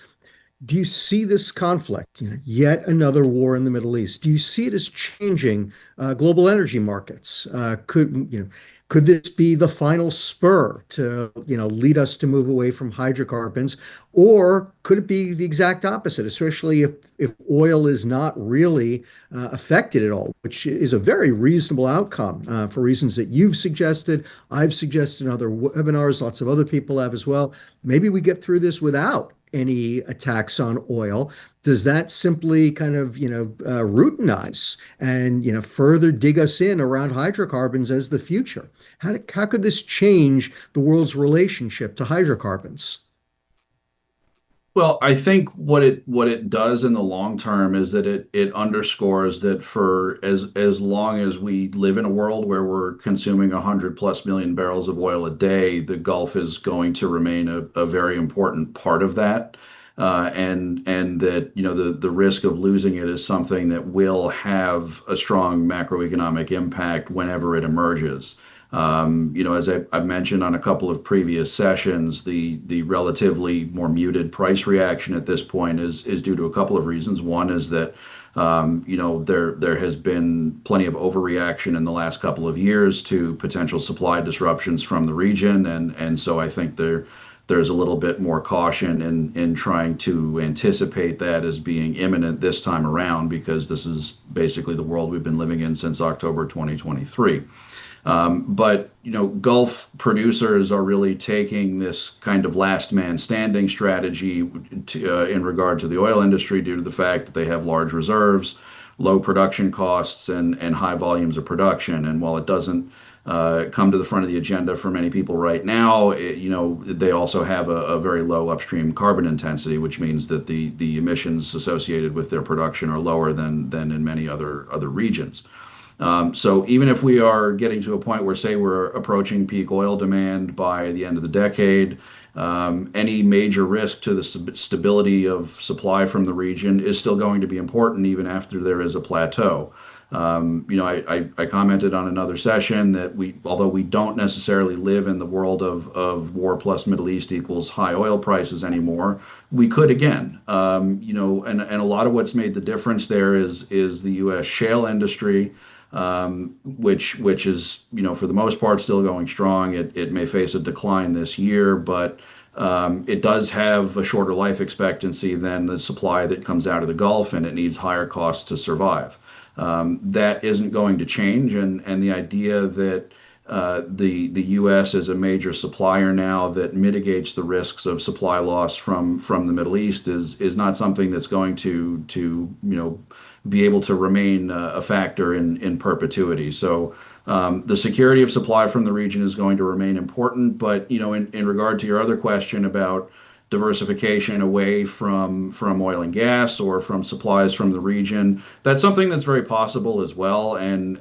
Do you see this conflict, yet another war in the Middle East? Do you see it as changing global energy markets? Could this be the final spur to, lead us to move away from hydrocarbons, or could it be the exact opposite, especially if oil is not really affected at all, which is a very reasonable outcome for reasons that you've suggested, I've suggested in other webinars, lots of other people have as well. Maybe we get through this without any attacks on oil. Does that simply kind of, routinize and, further dig us in around hydrocarbons as the future? How could this change the world's relationship to hydrocarbons? Well, I think what it does in the long term is that it underscores that for as long as we live in a world where we're consuming 100+ million barrels of oil a day, the Gulf is going to remain a very important part of that. And that the risk of losing it is something that will have a strong macroeconomic impact whenever it emerges. As I've mentioned on a couple of previous sessions, the relatively more muted price reaction at this point is due to a couple of reasons. One is that there has been plenty of overreaction in the last couple of years to potential supply disruptions from the region, and so I think there's a little bit more caution in trying to anticipate that as being imminent this time around, because this is basically the world we've been living in since October 2023. But Gulf producers are really taking this kind of last man standing strategy in regard to the oil industry due to the fact that they have large reserves, low production costs, and high volumes of production. And while it doesn't come to the front of the agenda for many people right now, they also have a very low upstream carbon intensity, which means that the emissions associated with their production are lower than in many other regions. So even if we are getting to a point where, say, we're approaching peak oil demand by the end of the decade, any major risk to the stability of supply from the region is still going to be important even after there is a plateau. I commented on another session that although we don't necessarily live in the world of war plus Middle East equals high oil prices anymore, we could again. And a lot of what's made the difference there is the U.S. shale industry, which is, for the most part still going strong. It may face a decline this year, but it does have a shorter life expectancy than the supply that comes out of the Gulf, and it needs higher costs to survive. That isn't going to change, and the idea that the U.S. is a major supplier now that mitigates the risks of supply loss from the Middle East is not something that's going to be able to remain a factor in perpetuity. So the security of supply from the region is going to remain important, but in regard to your other question about diversification away from oil and gas or from supplies from the region, that's something that's very possible as well, and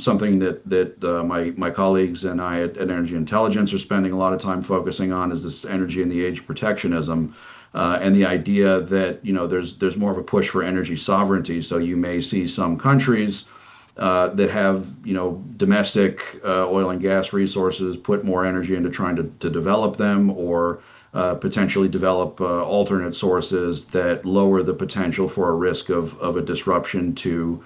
something that my colleagues and I at Energy Intelligence are spending a lot of time focusing on is this energy in the age of protectionism. And the idea that there's more of a push for energy sovereignty. So you may see some countries that have domestic oil and gas resources put more energy into trying to develop them, or potentially develop alternate sources that lower the potential for a risk of a disruption to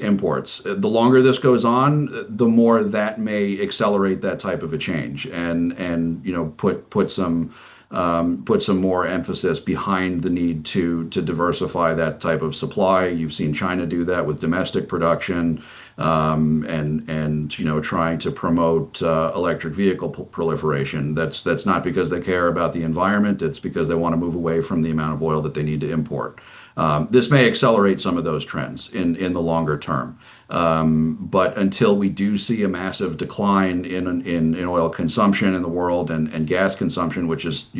imports. The longer this goes on, the more that may accelerate that type of a change, and put some more emphasis behind the need to diversify that type of supply. You've seen China do that with domestic production, and trying to promote electric vehicle proliferation. That's not because they care about the environment. It's because they want to move away from the amount of oil that they need to import. This may accelerate some of those trends in the longer term. But until we do see a massive decline in oil consumption in the world, and gas consumption, which is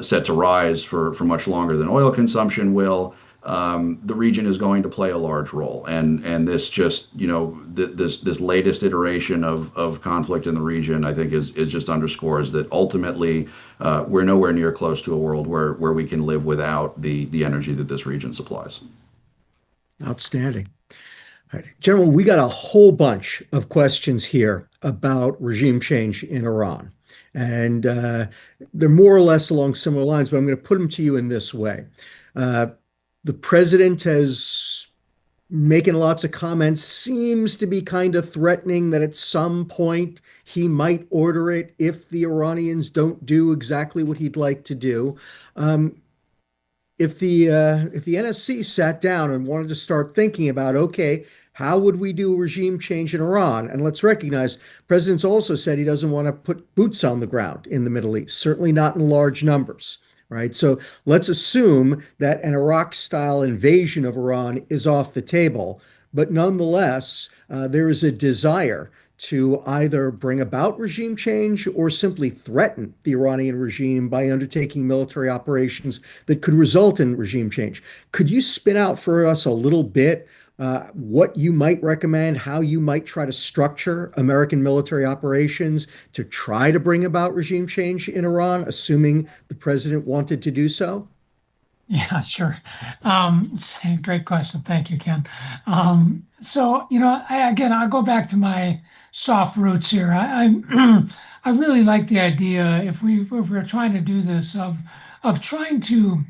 set to rise for much longer than oil consumption will, the region is going to play a large role. And this just this latest iteration of conflict in the region, I think, is just underscores that ultimately we're nowhere near close to a world where we can live without the energy that this region supplies. Outstanding. All right. General, we got a whole bunch of questions here about regime change in Iran. And they're more or less along similar lines, but I'm going to put them to you in this way. Uh, the president has making lots of comments, seems to be kind of threatening that at some point he might order it if the Iranians don't do exactly what he'd like to do. Um, if the NSC sat down and wanted to start thinking about, okay, how would we do a regime change in Iran? And let's recognize, President's also said he doesn't want to put boots on the ground in the Middle East, certainly not in large numbers, right? So let's assume that an Iraq-style invasion of Iran is off the table, but nonetheless, there is a desire to either bring about regime change or simply threaten the Iranian regime by undertaking military operations that could result in regime change. Could you spin out for us a little bit what you might recommend, how you might try to structure American military operations to try to bring about regime change in Iran, assuming the president wanted to do so? Yeah, sure. It's a great question. Thank you, Ken. So, again, I'll go back to my soft roots here. I really like the idea if we're trying to do this of trying to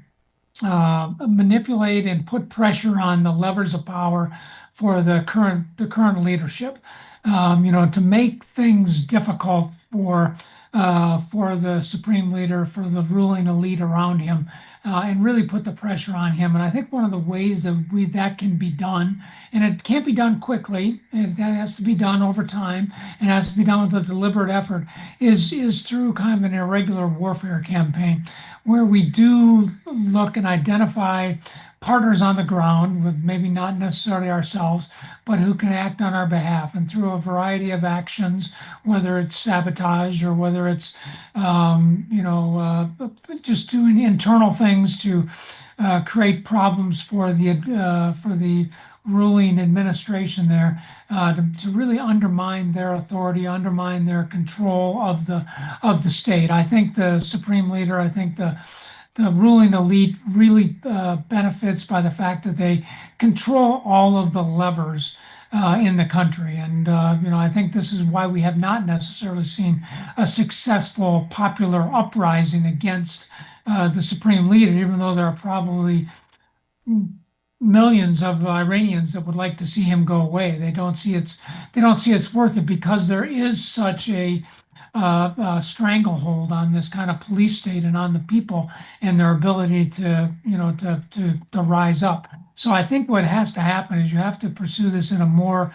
manipulate and put pressure on the levers of power for the current leadership. To make things difficult for the supreme leader, for the ruling elite around him, and really put the pressure on him. And I think one of the ways that can be done, and it can't be done quickly, it has to be done over time, and has to be done with a deliberate effort, is through kind of an irregular warfare campaign, where we do look and identify partners on the ground with maybe not necessarily ourselves, but who can act on our behalf and through a variety of actions, whether it's sabotage or whether it's, just doing internal things to create problems for the ruling administration there, to really undermine their authority, undermine their control of the state. I think the supreme leader, I think the ruling elite really benefits by the fact that they control all of the levers in the country. And, I think this is why we have not necessarily seen a successful popular uprising against the supreme leader, even though there are probably millions of Iranians that would like to see him go away. They don't see it's worth it because there is such a stranglehold on this kind of police state and on the people and their ability to rise up. So I think what has to happen is you have to pursue this in a more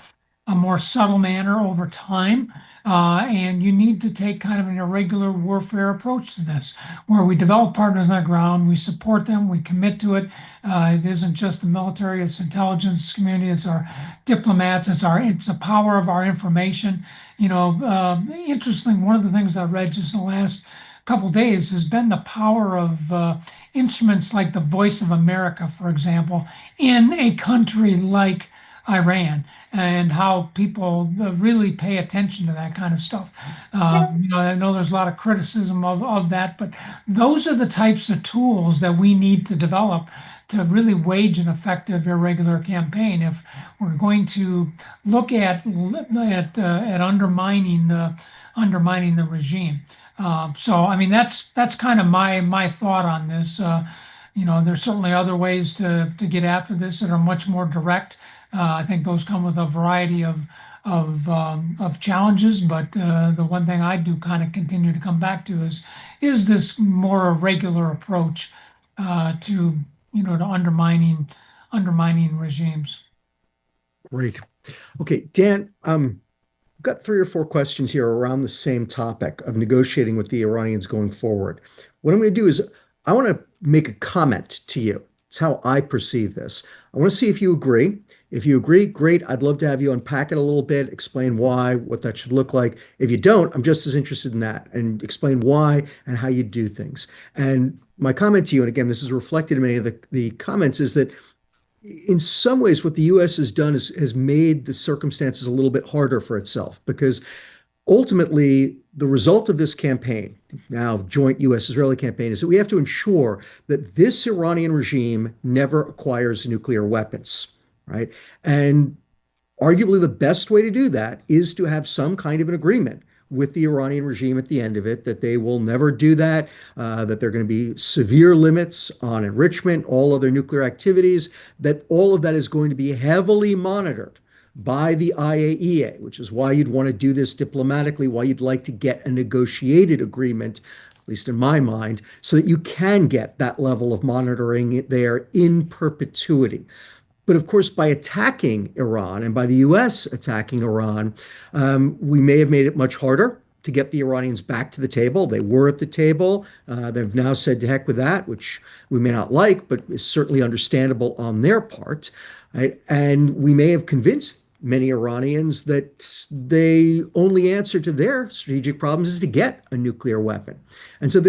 subtle manner over time. And you need to take kind of an irregular warfare approach to this, where we develop partners on the ground, we support them, we commit to it. It isn't just the military, it's intelligence community, it's our diplomats, it's the power of our information. Interesting, one of the things I read just in the last couple of days has been the power of instruments like the Voice of America, for example, in a country like Iran, and how people really pay attention to that kind of stuff. I know there's a lot of criticism of that, but those are the types of tools that we need to develop to really wage an effective irregular campaign. If we're going to look at undermining the regime. So I mean that's kind of my thought on this. There's certainly other ways to get after this that are much more direct. I think those come with a variety of challenges, but the one thing I do kind of continue to come back to is this more irregular approach to undermining regimes. Great. Okay, Dan, I've got three or four questions here around the same topic of negotiating with the Iranians going forward. What I'm going to do is I want to make a comment to you. It's how I perceive this. I want to see if you agree. If you agree, great. I'd love to have you unpack it a little bit, explain why, what that should look like. If you don't, I'm just as interested in that and explain why and how you do things. And my comment to you, and again, this is reflected in many of the comments, is that in some ways, what the U.S. has done is has made the circumstances a little bit harder for itself because ultimately the result of this campaign, now joint U.S.-Israeli campaign, is that we have to ensure that this Iranian regime never acquires nuclear weapons, right? And arguably the best way to do that is to have some kind of an agreement with the Iranian regime at the end of it, that they will never do that, that there are going to be severe limits on enrichment, all other nuclear activities, that all of that is going to be heavily monitored by the IAEA, which is why you'd want to do this diplomatically, why you'd like to get a negotiated agreement, at least in my mind, so that you can get that level of monitoring there in perpetuity. But of course, by attacking Iran and by the US attacking Iran, we may have made it much harder to get the Iranians back to the table. They were at the table. They've now said to heck with that, which we may not like, but is certainly understandable on their part. Right? And we may have convinced many Iranians that the only answer to their strategic problems is to get a nuclear weapon. And so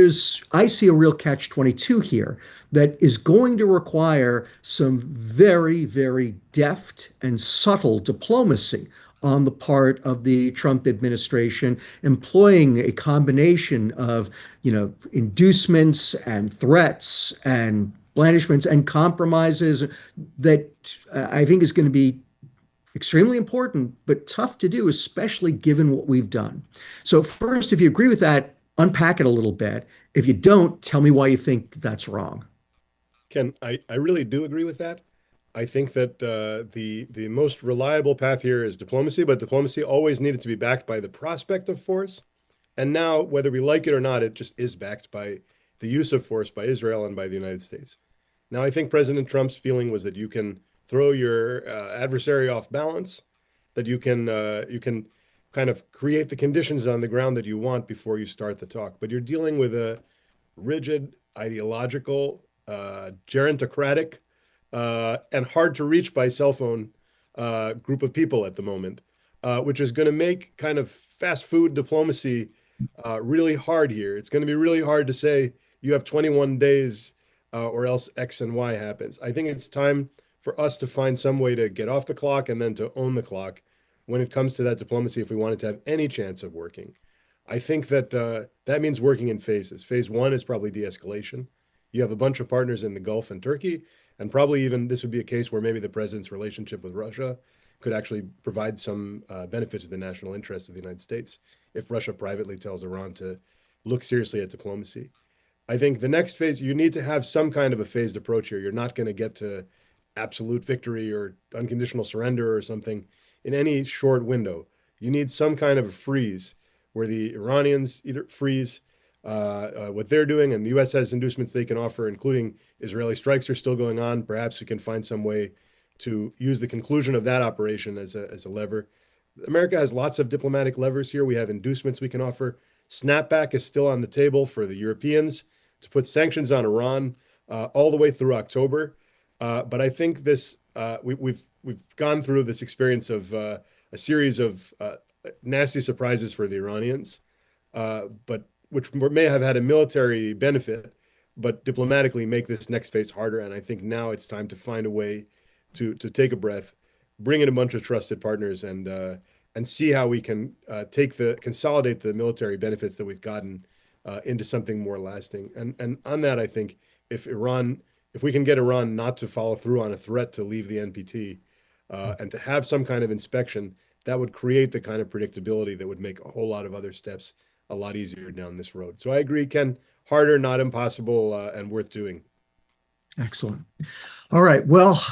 I see a real catch-22 here that is going to require some very, very deft and subtle diplomacy on the part of the Trump administration, employing a combination of, inducements and threats and blandishments and compromises that I think is going to be extremely important, but tough to do, especially given what we've done. So first, if you agree with that, unpack it a little bit. If you don't, tell me why you think that's wrong. Ken, I really do agree with that. I think that the most reliable path here is diplomacy, but diplomacy always needed to be backed by the prospect of force. And now, whether we like it or not, it just is backed by the use of force by Israel and by the United States. Now, I think President Trump's feeling was that you can throw your adversary off balance, that you can kind of create the conditions on the ground that you want before you start the talk. But you're dealing with a rigid, ideological, gerontocratic, and hard to reach by cell phone group of people at the moment, which is going to make kind of fast food diplomacy really hard here. It's going to be really hard to say you have 21 days or else X and Y happens. I think it's time for us to find some way to get off the clock and then to own the clock when it comes to that diplomacy if we want it to have any chance of working. I think that that means working in phases. Phase one is probably de-escalation. You have a bunch of partners in the Gulf and Turkey, and probably even this would be a case where maybe the president's relationship with Russia could actually provide some benefit to the national interest of the United States if Russia privately tells Iran to look seriously at diplomacy. I think the next phase, you need to have some kind of a phased approach here. You're not going to get to absolute victory or unconditional surrender or something in any short window. You need some kind of a freeze where the Iranians either freeze what they're doing, and the U.S. has inducements they can offer, including Israeli strikes are still going on. Perhaps we can find some way to use the conclusion of that operation as a lever. America has lots of diplomatic levers here. We have inducements we can offer. Snapback is still on the table for the Europeans to put sanctions on Iran all the way through October. But I think we've gone through this experience of a series of nasty surprises for the Iranians, but which may have had a military benefit, but diplomatically make this next phase harder. And I think now it's time to find a way to take a breath, bring in a bunch of trusted partners, and see how we can consolidate the military benefits that we've gotten into something more lasting. And on that, I think if we can get Iran not to follow through on a threat to leave the NPT and to have some kind of inspection, that would create the kind of predictability that would make a whole lot of other steps a lot easier down this road. So I agree, Ken, harder, not impossible, and worth doing. Excellent. All right. Well,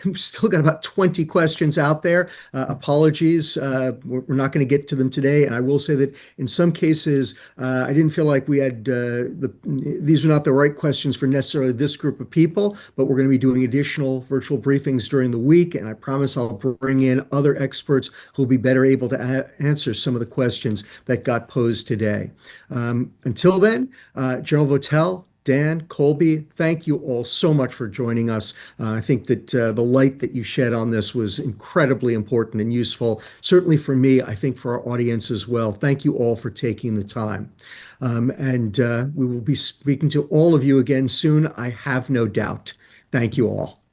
we've still got about 20 questions out there. Apologies. We're not going to get to them today. And I will say that in some cases, I didn't feel like we had these are not the right questions for necessarily this group of people, but we're going to be doing additional virtual briefings during the week. And I promise I'll bring in other experts who will be better able to answer some of the questions that got posed today. Until then, General Votel, Dan, Colby, thank you all so much for joining us. I think that the light that you shed on this was incredibly important and useful, certainly for me, I think for our audience as well. Thank you all for taking the time. And we will be speaking to all of you again soon, I have no doubt. Thank you all.